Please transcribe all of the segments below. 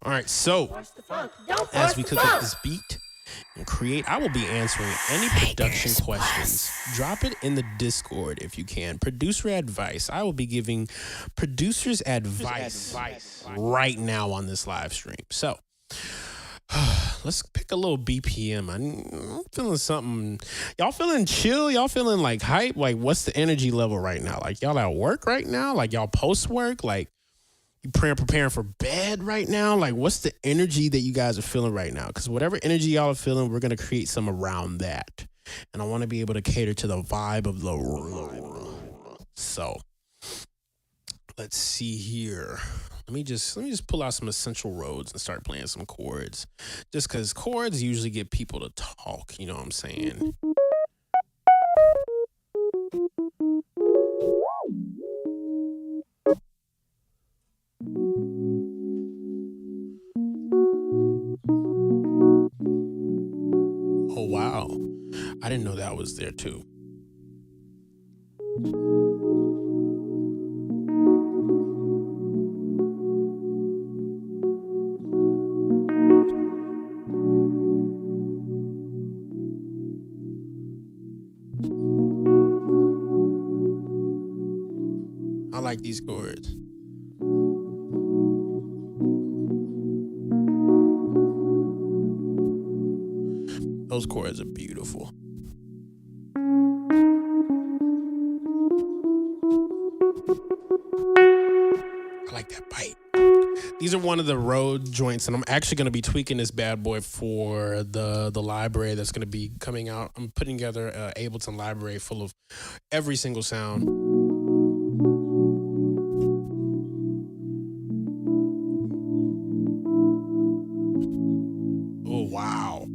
All right, so as we cook up this beat and create, I will be answering any production questions. Drop it in the Discord if you can. Producer advice. I will be giving producers advice right now on this live stream. So let's pick a little BPM. I'm feeling something. Y'all feeling chill? Y'all feeling like hype? Like, what's the energy level right now? Like, y'all at work right now? Like, y'all post work? Like, you preparing for bed right now? Like, what's the energy that you guys are feeling right now? Because whatever energy y'all are feeling, we're going to create some around that. And I want to be able to cater to the vibe of the room. So let's see here. Let me just pull out some essential roads and start playing some chords. Just because chords usually get people to talk. You know what I'm saying? Oh, wow. I didn't know that was there too. I like these chords. Those chords are beautiful. I like that bite. These are one of the road joints, and I'm actually going to be tweaking this bad boy for the library that's going to be coming out. I'm putting together an Ableton library full of every single sound. Oh, wow.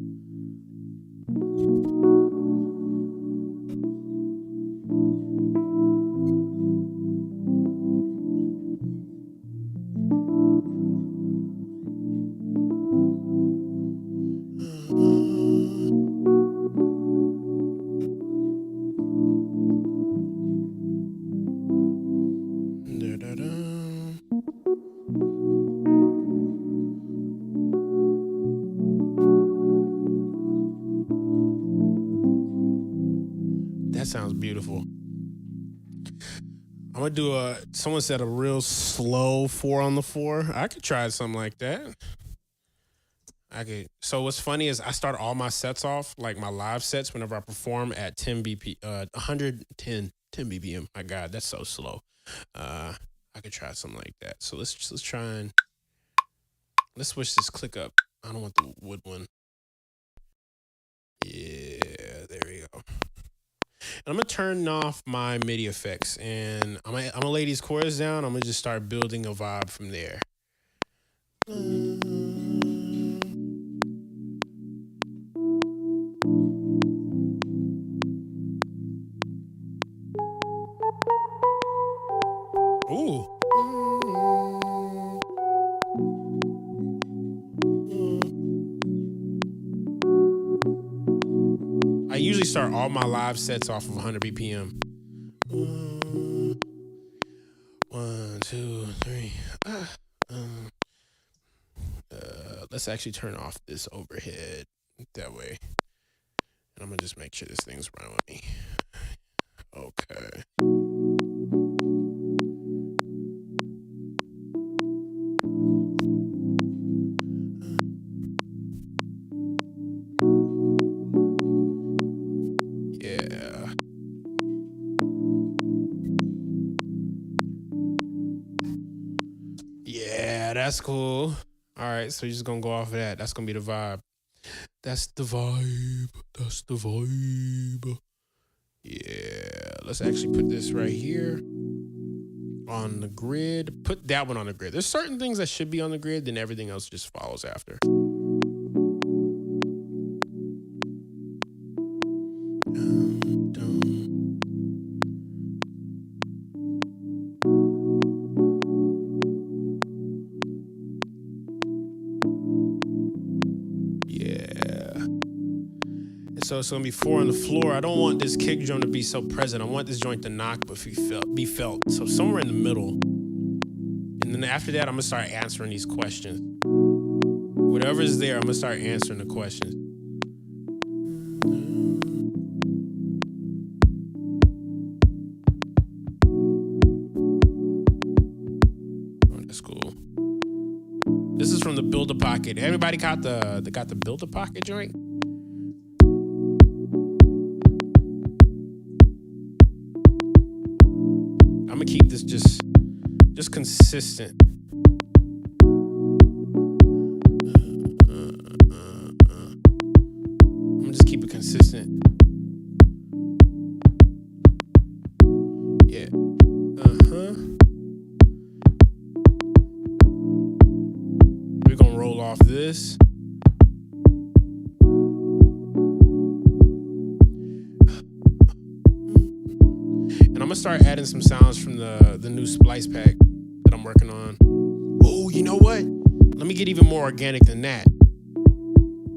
That sounds beautiful. I'm gonna do someone said a real slow 4-on-the-4. I could try something like that. So what's funny is I start all my sets off, like my live sets, whenever I perform at 110 BPM. My God, that's so slow. I could try something like that. So let's try and let's switch this click up. I don't want the wood one. Yeah, there we go. And I'm gonna turn off my MIDI effects, and I'm gonna lay these chords down. I'm gonna just start building a vibe from there. Ooh. I usually start all my live sets off of 100 BPM. 1, 2, 3. Let's actually turn off this overhead that way. And I'm gonna just make sure this thing's running with me. Okay. Yeah. Yeah, that's cool. All right, so you're just gonna go off of that. That's gonna be the vibe. That's the vibe. That's the vibe. Yeah, let's actually put this right here on the grid. Put that one on the grid. There's certain things that should be on the grid, then everything else just follows after. So it's gonna be 4 on the floor. I don't want this kick drum to be so present. I want this joint to knock but be felt. So somewhere in the middle. And then after that, I'm gonna start answering these questions. Whatever's there, I'm gonna start answering the questions. Oh, that's cool. This is from the Build-A-Pocket. Everybody got the Build-A-Pocket joint? I'm gonna keep this just consistent. I'm gonna just keep it consistent. Yeah. We're gonna roll off this. And I'm gonna start adding some sounds from the new splice pack that I'm working on. Oh, you know what? Let me get even more organic than that.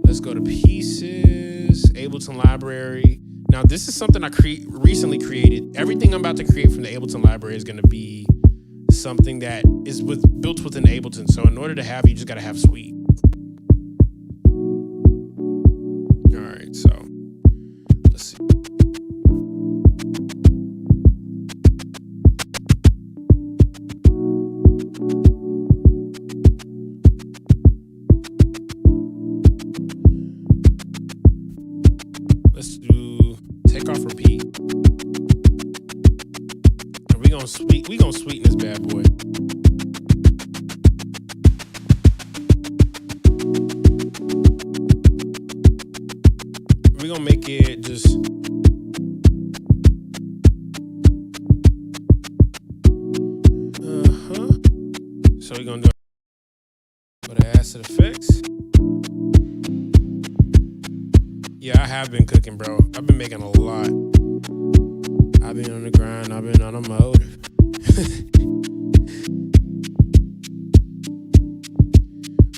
Let's go to pieces, Ableton library. Now, this is something I recently created. Everything I'm about to create from the Ableton library is gonna be something that is built within Ableton. So in order to have it, you just gotta have Suite. All right, so let's see. Let's do take off repeat. And we gonna sweeten this bad boy. We're gonna make it just so we're gonna go to acid effects. Yeah, I have been cooking, bro. I've been making a lot. I've been on the grind, I've been on a motor.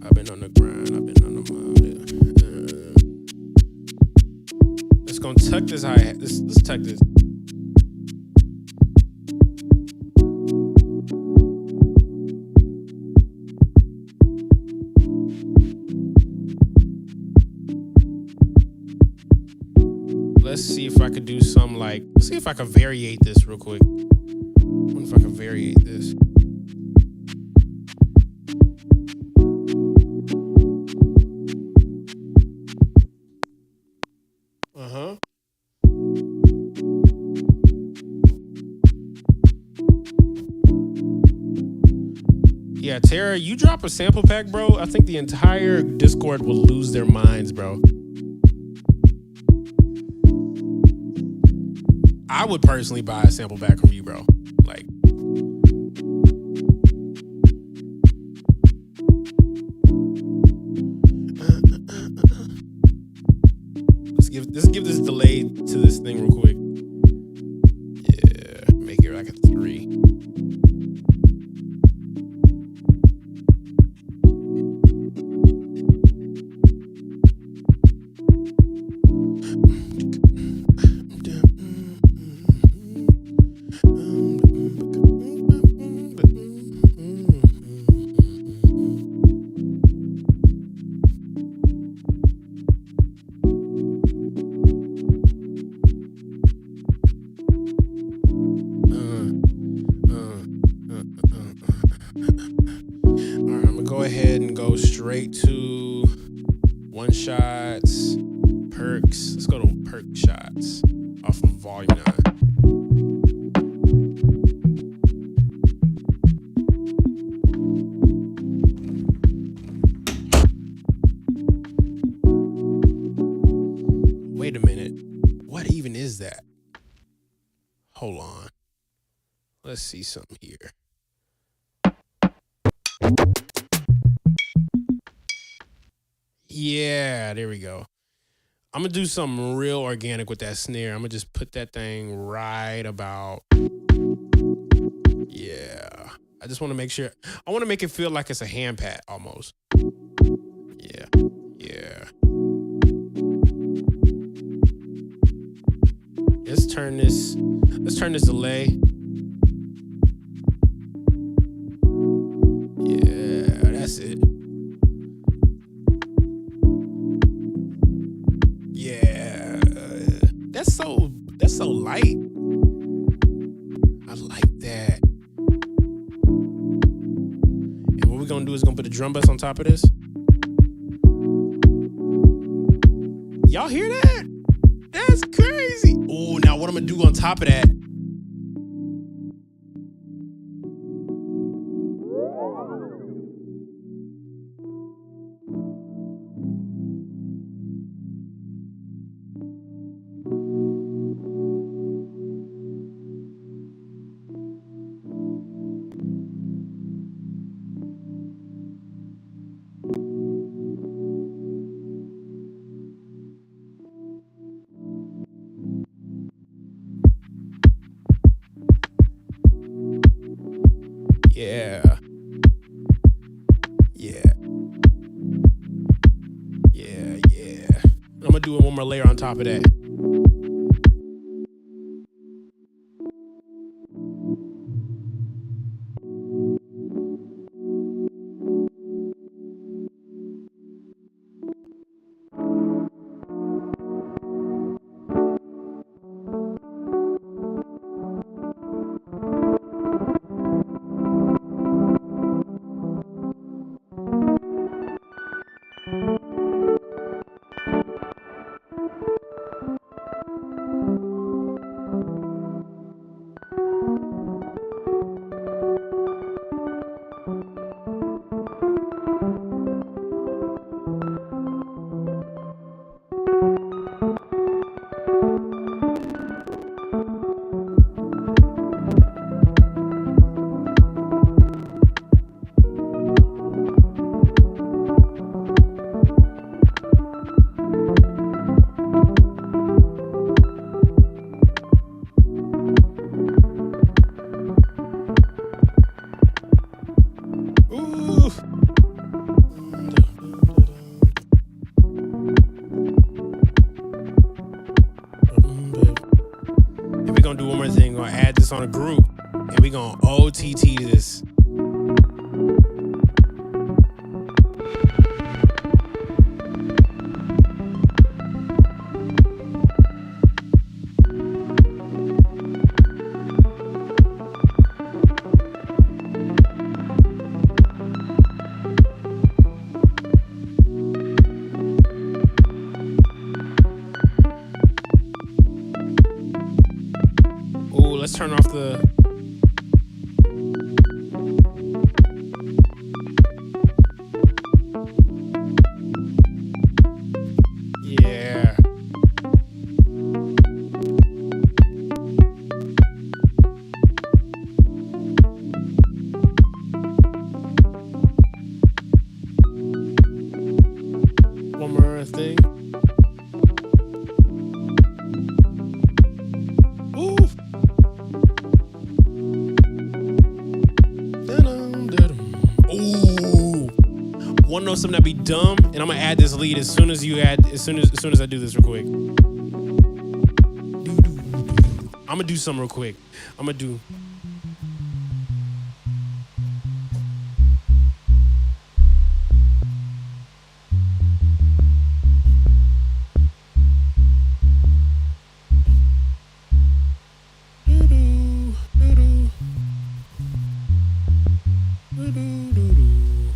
I've been on the grind, I've been on the motor. Let's go tuck this hi-hat. Let's tuck this. Let's see if I could do some let's see if I can variate this real quick. I wonder if I can variate this. Yeah, Tara, you drop a sample pack, bro. I think the entire Discord will lose their minds, bro. I would personally buy a sample pack from you, bro. Like, let's give this delay to this thing real quick. Yeah, make it like a 3. Straight to one shots, perks. Let's go to perk shots off of volume 9. Wait a minute. What even is that? Hold on. Let's see something here. Yeah, there we go. I'm going to do something real organic with that snare. I'm going to just put that thing right about. Yeah. I just want to make sure. I want to make it feel like it's a hand pat almost. Yeah. Yeah. Let's turn this delay. Yeah, that's it. drum bass on top of this. Y'all hear that? That's crazy. Oh, now what I'm gonna do on top of that? Yeah. Yeah. Yeah, yeah. I'm gonna do one more layer on top of that. Do one more thing. We're gonna add this on a group and we're gonna OTT this. Let's turn off the... Yeah. One more thing. Want to know something that be dumb? And I'm gonna add this lead as soon as I do this real quick. I'm gonna do something real quick. I'm gonna do.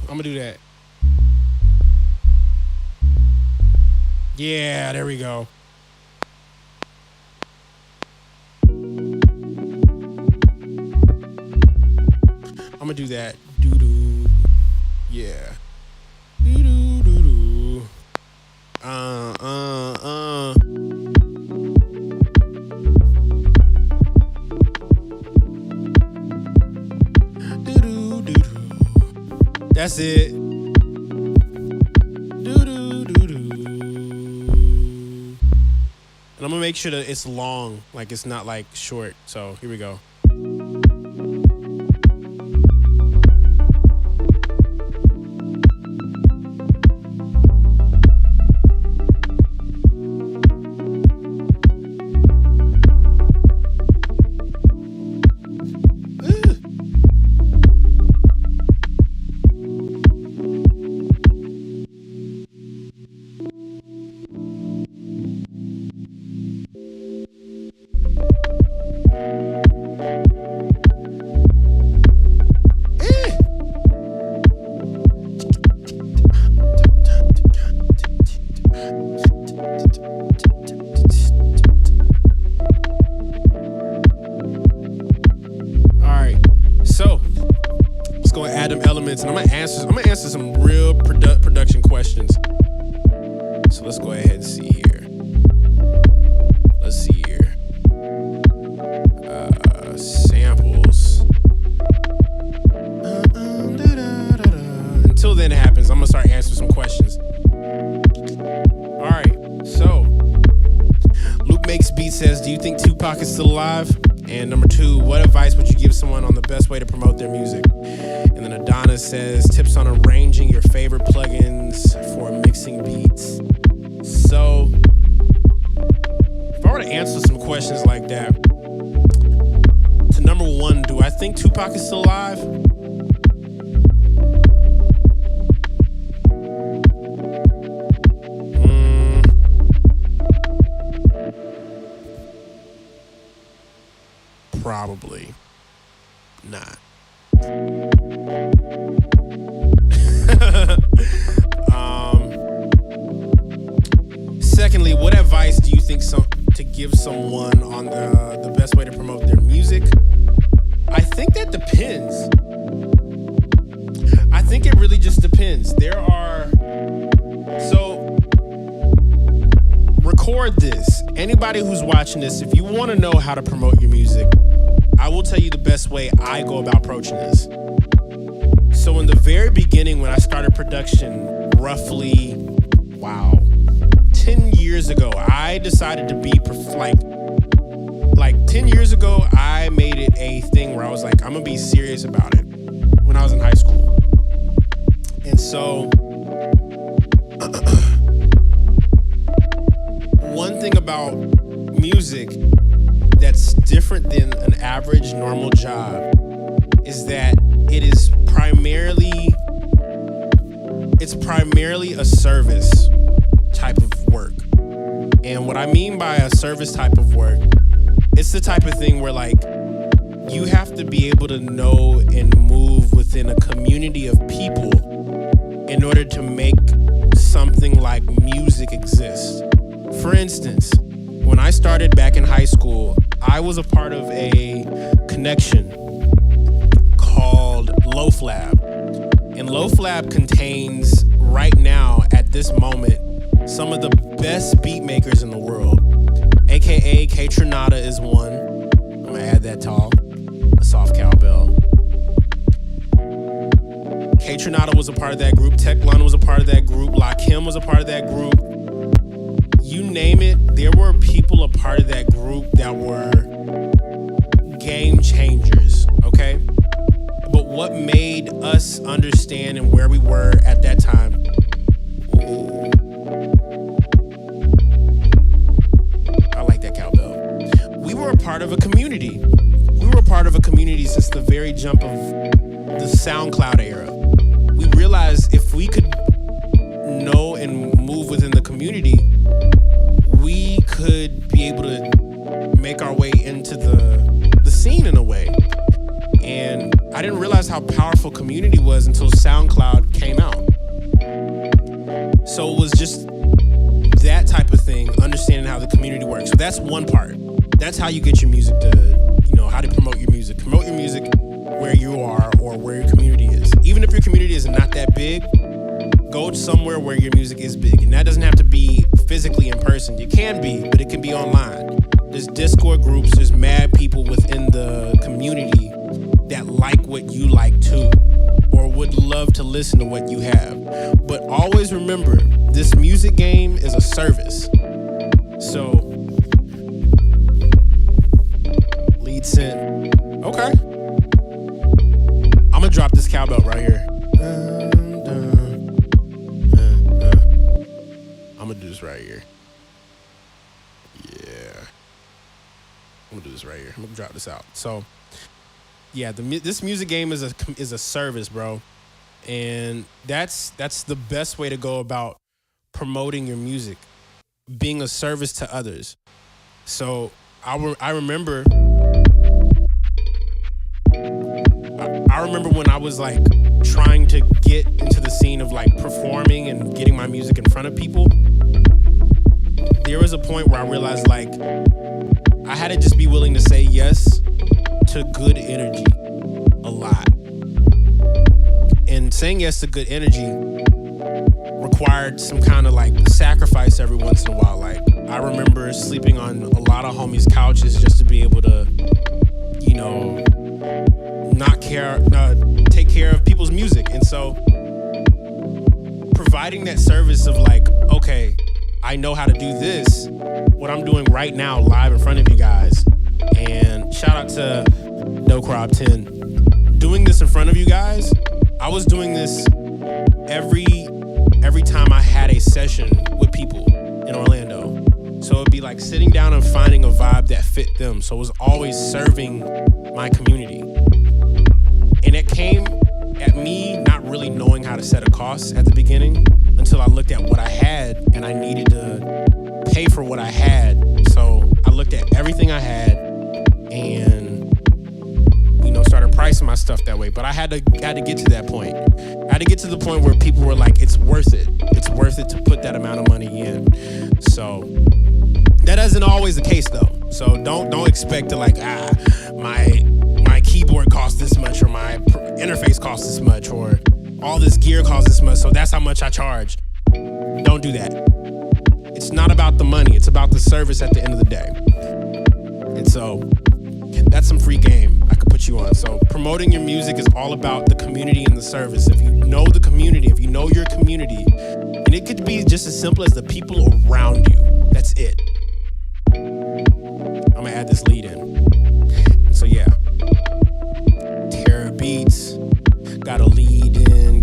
I'm gonna do that. Yeah, there we go. I'm gonna do that. Doo-doo. Yeah. Doo-doo-doo-doo. Doo-doo-doo-doo. That's it. And I'm gonna make sure that it's long, like it's not like short. So here we go. questions. So let's go ahead and see here. Let's see here. Samples. Until then happens, I'm gonna start answering some questions. All right, so Luke Makes Beat says, do you think Tupac is still alive? And number 2, what advice would you give someone on the best way to promote their music? And then Adonis says, tips on arranging your favorite plugins for mixing beats. So, if I were to answer some questions like that, to number 1, do I think Tupac is still alive? Probably not. Secondly, what advice do you think to give someone on the best way to promote their music? I think that depends. I think it really just depends. So record this. Anybody who's watching this, if you want to know how to promote your music, I will tell you the best way I go about approaching this. So in the very beginning, when I started production, roughly, 10 years ago, I decided to be like 10 years ago, I made it a thing where I was like, I'm gonna be serious about it when I was in high school. And so one thing about music that's different than an average normal job is that it's primarily a service type of work. And what I mean by a service type of work, it's the type of thing where like you have to be able to know and move within a community of people in order to make something like music exist. For instance, when I started back in high school, I was a part of a connection called Loaf Lab. And Loaf Lab contains, right now, at this moment, some of the best beat makers in the world. AKA K Trinata is one. I'm gonna add that tall. A soft cowbell. K Trinata was a part of that group. Teclun was a part of that group. Lakim was a part of that group. You name it, there were people a part of that group that were game changers, okay? But what made us understand and where we were at that time, I like that cowbell. We were a part of a community. We were a part of a community since the very jump of the SoundCloud era. We realized if we could know and move within the community, we could be able to make our way into the scene in a way. And I didn't realize how powerful community was until SoundCloud came out. So it was just that type of thing, understanding how the community works. So that's one part. That's how you get your music to, how to promote your music. Promote your music where you are or where your community is. Even if your community is not that big, go somewhere where your music is big. And that doesn't have to be physically in person. It can be, but it can be online. There's Discord groups, there's mad people within the community that like what you like too, or would love to listen to what you have. But always remember, this music game is a service. So, lead synth. Okay. I'm gonna drop this cowbell right here. I'm gonna do this right here. Yeah. I'm gonna do this right here. I'm gonna drop this out. So, yeah, this music game is a service, bro, and that's the best way to go about promoting your music, being a service to others. So I remember when I was like trying to get into the scene of like performing and getting my music in front of people. There was a point where I realized like I had to just be willing to say yes to good energy a lot. And saying yes to good energy required some kind of like sacrifice every once in a while. Like I remember sleeping on a lot of homies' couches just to be able to, you know, take care of people's music. And so providing that service of like, okay, I know how to do this, what I'm doing right now live in front of you guys. And shout out to No Crop 10. Doing this in front of you guys, I was doing this every time I had a session with people in Orlando. So it'd be like sitting down and finding a vibe that fit them. So it was always serving my community. And it came at me not really knowing how to set a cost at the beginning until I looked at what I had and I needed to pay for what I had. So I looked at everything I had and, you know, started pricing my stuff that way. But I had to get to that point. I had to get to the point where people were like, it's worth it. It's worth it to put that amount of money in. So that isn't always the case though. So don't expect to like, my keyboard costs this much, or my interface costs this much, or all this gear costs this much, so that's how much I charge. Don't do that. It's not about the money, it's about the service at the end of the day. And so that's some free game I could put you on. So promoting your music is all about the community and the service. If you know the community, if you know your community, and it could be just as simple as the people around you. That's it. I'm gonna add this lead in. So yeah. Terror beats. Gotta lead in.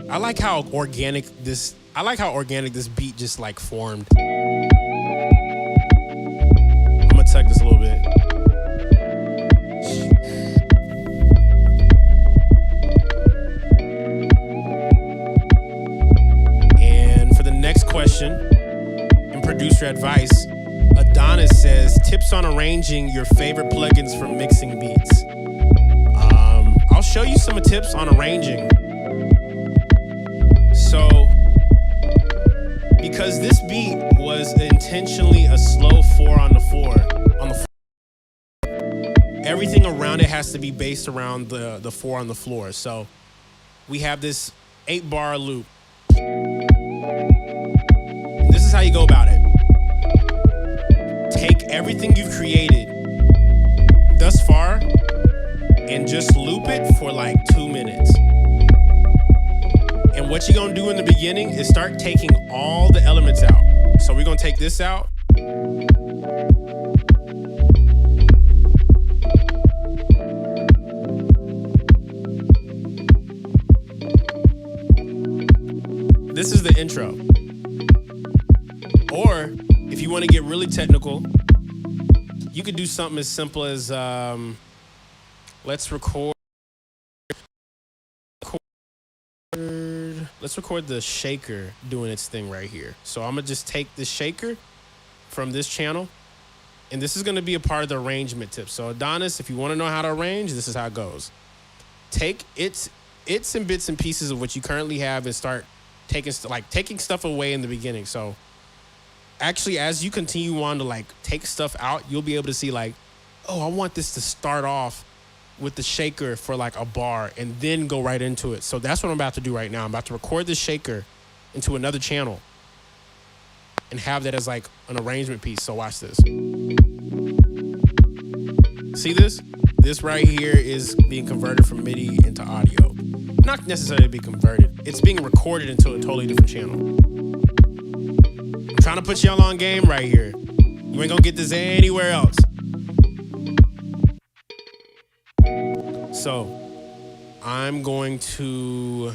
I like how organic this beat just like formed. I'm gonna tug this a little bit. And for the next question, in producer advice, Adonis says, tips on arranging your favorite plugins for mixing beats. I'll show you some tips on arranging. So, because this beat was intentionally a slow 4 on the floor, everything around it has to be based around the 4 on the floor. So, we have this 8-bar loop. This is how you go about it. Take everything you've created thus far and just loop it for like 2 minutes. And what you're gonna do in the beginning is start taking all the elements out. So we're gonna take this out. This is the intro. Or if you want to get really technical, you could do something as simple as let's record the shaker doing its thing right here. So I'm gonna just take the shaker from this channel, and this is gonna be a part of the arrangement tip. So Adonis, if you want to know how to arrange, this is how it goes. Take its and bits and pieces of what you currently have and start taking stuff away in the beginning. So actually, as you continue on to like take stuff out, you'll be able to see like, oh, I want this to start off with the shaker for like a bar and then go right into it. So that's what I'm about to do right now. I'm about to record the shaker into another channel and have that as like an arrangement piece. So watch this. See this? This right here is being converted from MIDI into audio. Not necessarily be converted. It's being recorded into a totally different channel. I'm trying to put y'all on game right here. You ain't gonna get this anywhere else. So I'm going to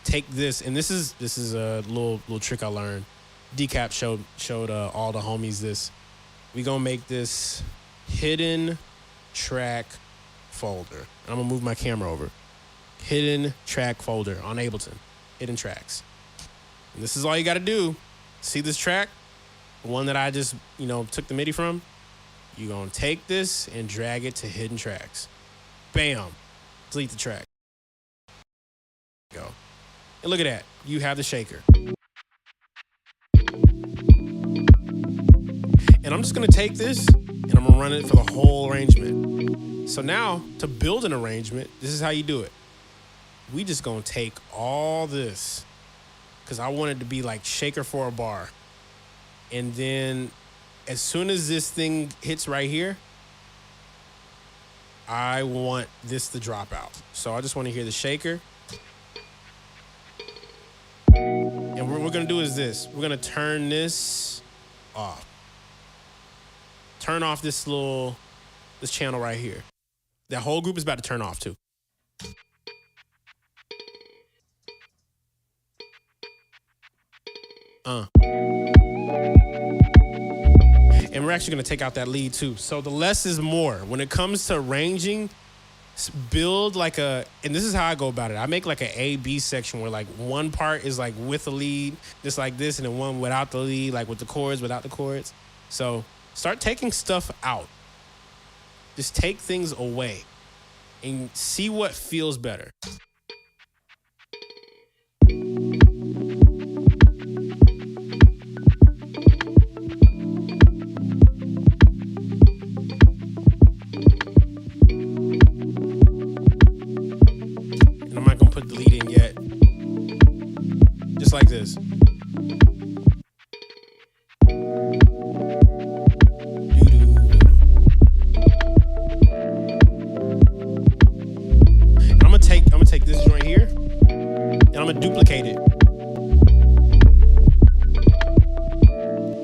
take this, and this is a little trick I learned. Decap showed all the homies this. We gonna make this hidden track folder. I'm gonna move my camera over. Hidden track folder on Ableton. Hidden tracks. And this is all you gotta do. See this track? The one that I just, took the MIDI from? You're gonna take this and drag it to hidden tracks. Bam. Delete the track. Go. And look at that. You have the shaker. And I'm just gonna take this And I'm gonna run it for the whole arrangement. So now, to build an arrangement, this is how you do it. We just gonna take all this, because I want it to be like shaker for a bar. And then as soon as this thing hits right here, I want this to drop out. So I just want to hear the shaker. And what we're going to do is this. We're going to turn this off. Turn off this channel right here. That whole group is about to turn off too. And we're actually going to take out that lead too. So the less is more. When it comes to arranging, build like and this is how I go about it. I make like an A-B section where like one part is like with a lead, just like this, and then one without the lead, like with the chords, without the chords. So start taking stuff out. Just take things away and see what feels better. Like this. And I'm gonna take this joint here and I'm gonna duplicate it.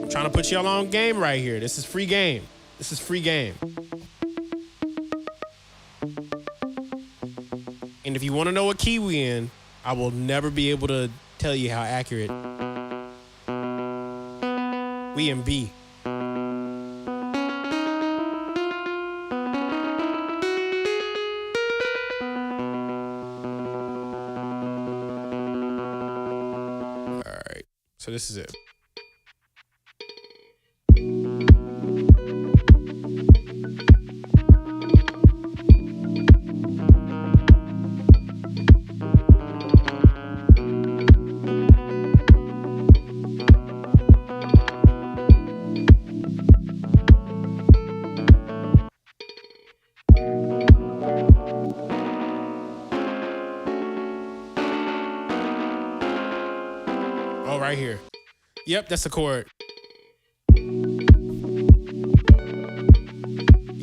I'm trying to put y'all on game right here. This is free game. This is free game. And if you want to know what key we in, I will never be able to tell you how accurate. We in B. All right, so this is it. Right here. Yep, that's a chord. Yeah,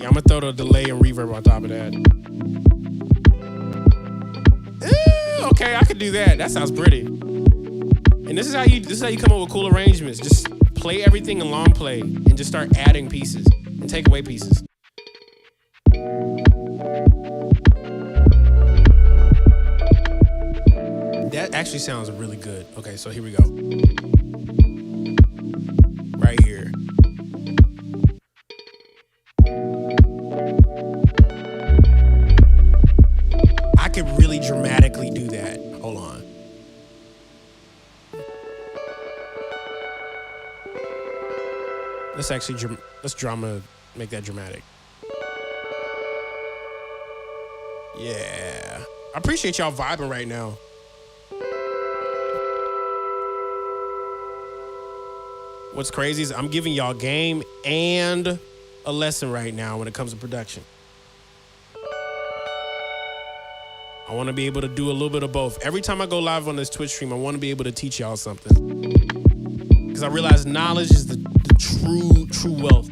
I'm gonna throw the delay and reverb on top of that. Okay, I could do that. That sounds pretty. And this is how you come up with cool arrangements. Just play everything in long play and just start adding pieces and take away pieces. That actually sounds really good. Okay, so here we go. Right here. I could really dramatically do that. Hold on. Let's make that dramatic. Yeah. I appreciate y'all vibing right now. What's crazy is I'm giving y'all game and a lesson right now when it comes to production. I want to be able to do a little bit of both. Every time I go live on this Twitch stream, I want to be able to teach y'all something. Because I realize knowledge is the true wealth.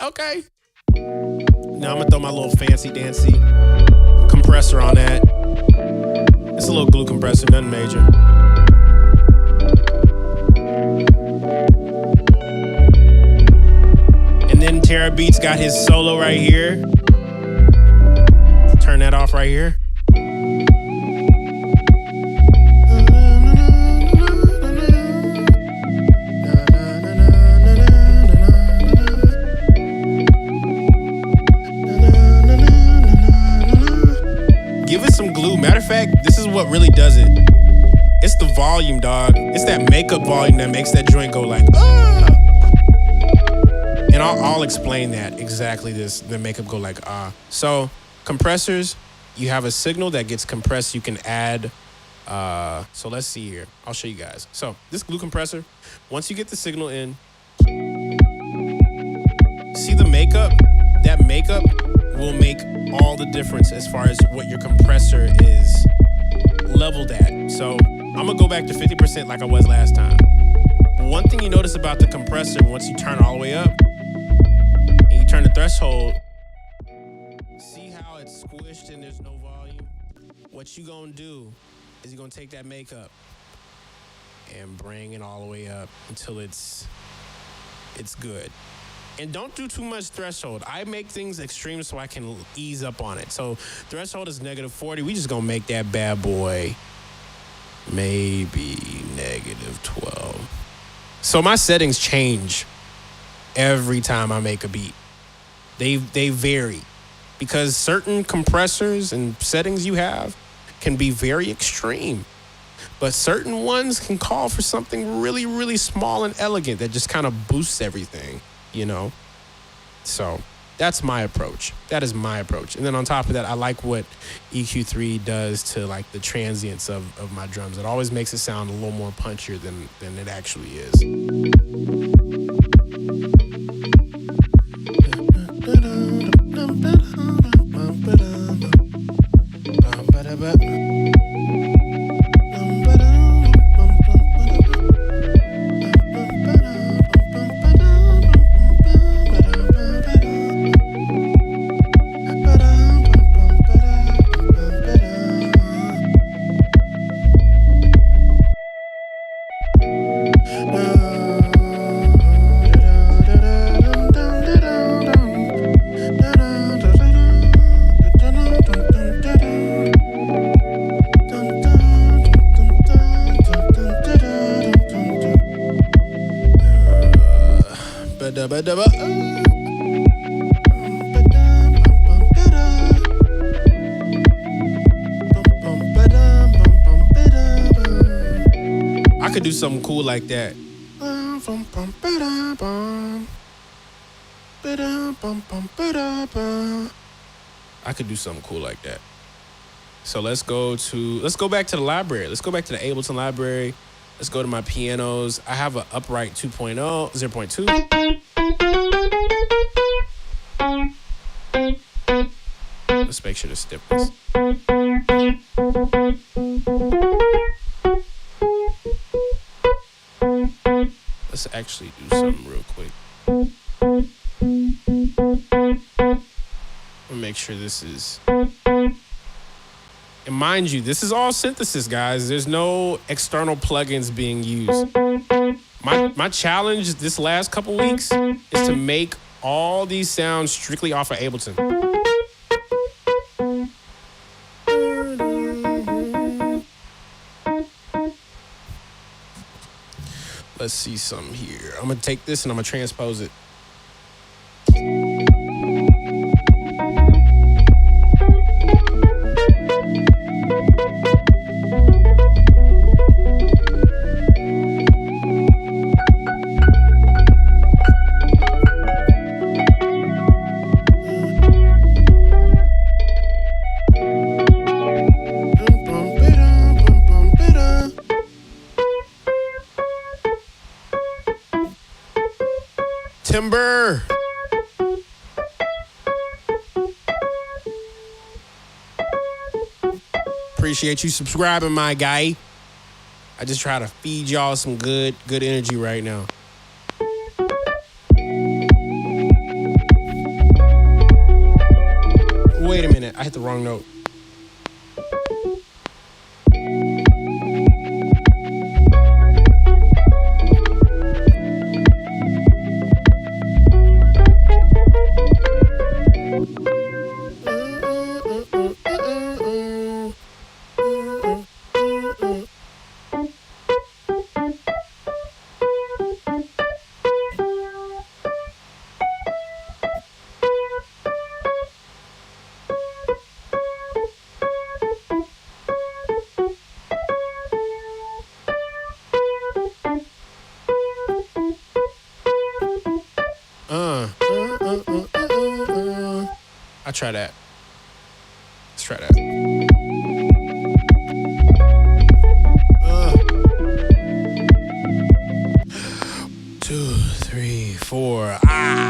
Okay. Now I'm gonna throw my little fancy dancy compressor on that. It's a little glue compressor, nothing major. And then Terra Beats got his solo right here. Turn that off right here. Give it some glue. Matter of fact, this is what really does it. It's the volume, dog. It's that makeup volume that makes that joint go like, ah. And I'll explain that exactly the makeup go like, ah. So compressors, you have a signal that gets compressed. You can add, so let's see here. I'll show you guys. So this glue compressor, once you get the signal in, see the makeup? That makeup will make all the difference as far as what your compressor is leveled at. So I'm gonna go back to 50% like I was last time. One thing you notice about the compressor, once you turn all the way up and you turn the threshold, see how it's squished and there's no volume? What you gonna do is you're gonna take that makeup and bring it all the way up until it's good. And don't do too much threshold. I make things extreme so I can ease up on it. So threshold is -40. We just gonna make that bad boy maybe -12. So my settings change every time I make a beat. They vary because certain compressors and settings you have can be very extreme. But certain ones can call for something really, really small and elegant that just kind of boosts everything, you know? So that's my approach. That is my approach. And then on top of that, I like what EQ3 does to like the transients of my drums. It always makes it sound a little more punchier than it actually is. I could do something cool like that. I could do something cool like that. So let's go back to the library. Let's go back to the Ableton library. Let's go to my pianos. I have an upright 2.0, 0.2. Let's make sure the stiffness. Let's actually do something real quick. I'll make sure this is... And mind you, this is all synthesis, guys. There's no external plugins being used. My challenge this last couple weeks is to make all these sounds strictly off of Ableton. Let's see something here. I'm gonna take this and I'm gonna transpose it. Timber. Appreciate you subscribing, my guy. I just try to feed y'all some good energy right now. Wait a minute, I hit the wrong note. I'll try that. Let's try that. 2, 3, 4. Ah.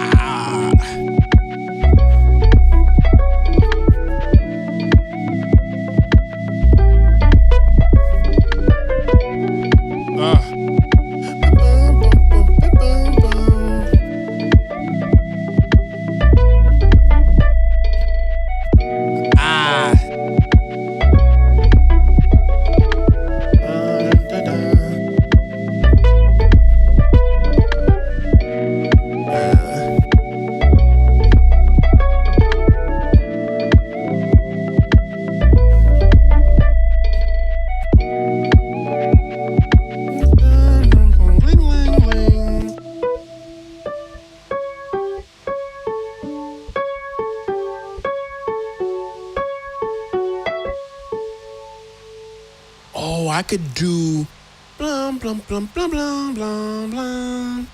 Oh, I could do blum blum blum blum blum blum blum.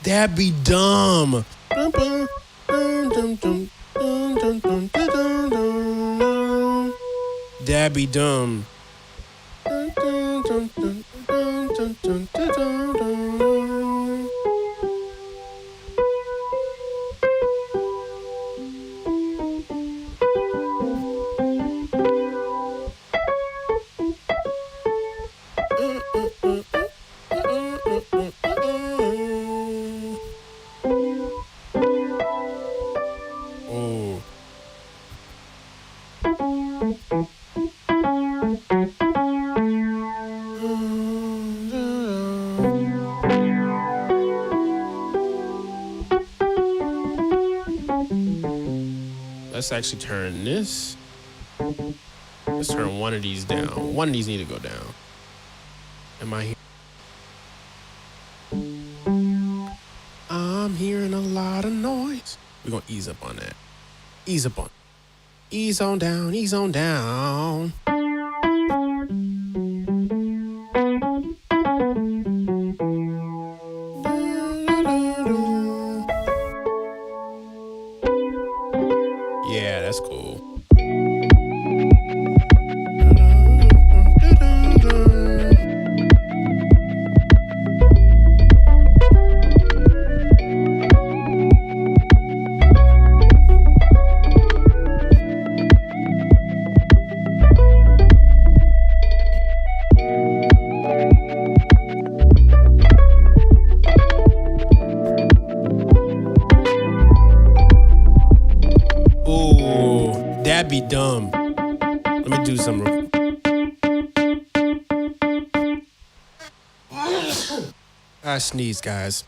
That'd be dumb. Blum blum blum dum dum dum dum dum dum dum. That'd be dumb. Dum dum dum dum dum dum dum dum. Let's actually turn this. Let's turn one of these down. One of these need to go down. Am I here? I'm hearing a lot of noise. We're gonna ease up on that. Ease up on. Ease on down, ease on down. Yeah, that's cool. That'd be dumb. Let me do some. I sneeze, guys.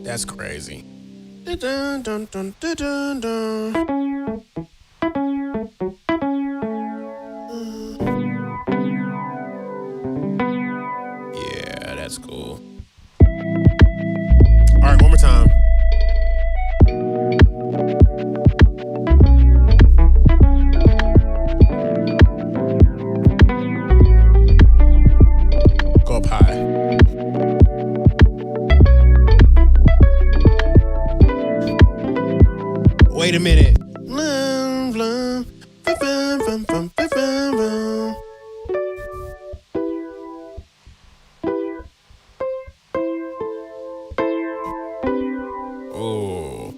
That's crazy. Dun, dun, dun, dun, dun, dun. Yeah, that's cool. All right, one more time. Go up high. Wait a minute. Oh.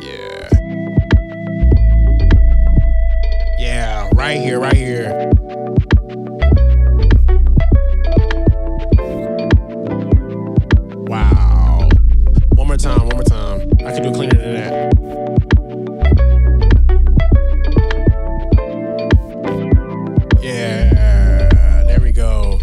Yeah. Yeah, right here, right here. Wow. One more time. I can do cleaner than that. Yeah, there we go.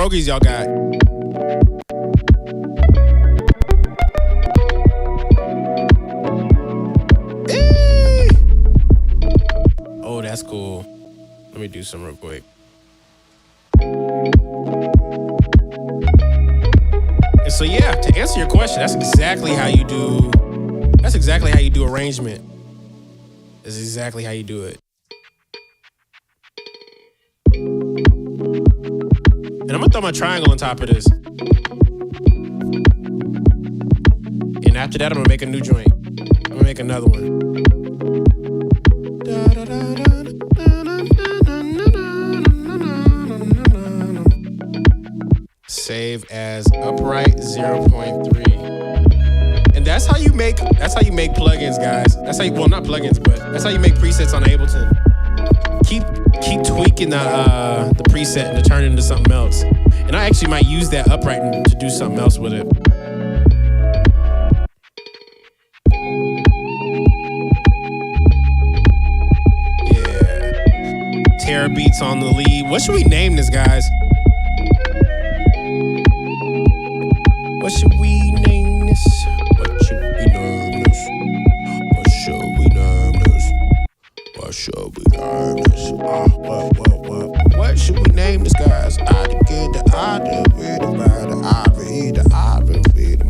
pierogies y'all got? Oh, that's cool. Let me do some real quick. And so yeah, to answer your question, that's exactly how you do arrangement. That's exactly how you do it. And I'm gonna throw my triangle on top of this. And after that, I'm gonna make a new joint. I'm gonna make another one. Save as upright 0.3. And that's how you make plugins, guys. That's how you, well, not plugins, but that's how you make presets on Ableton. Keep tweaking the preset to turn it into something else. And I actually might use that upright to do something else with it. Yeah. Terror beats on the lead. What should we name this, guys? What should we name this? What should we name this? What should we name this? What should we name this? What should we name this, guys? I get the idea, read the matter, I read the matter, I read the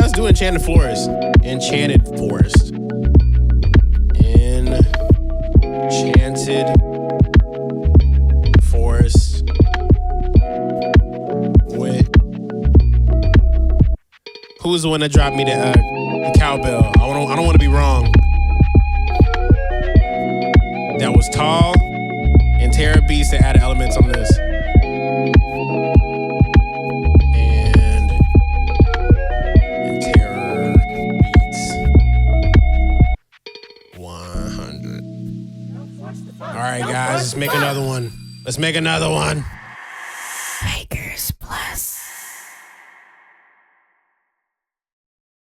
Let's do Enchanted Forest. Enchanted Forest. Enchanted Forest with... Who's the one that dropped me the cowbell? I don't want to be wrong. That was Tall and Terror Beast that added elements on this. All right, guys, let's make another one.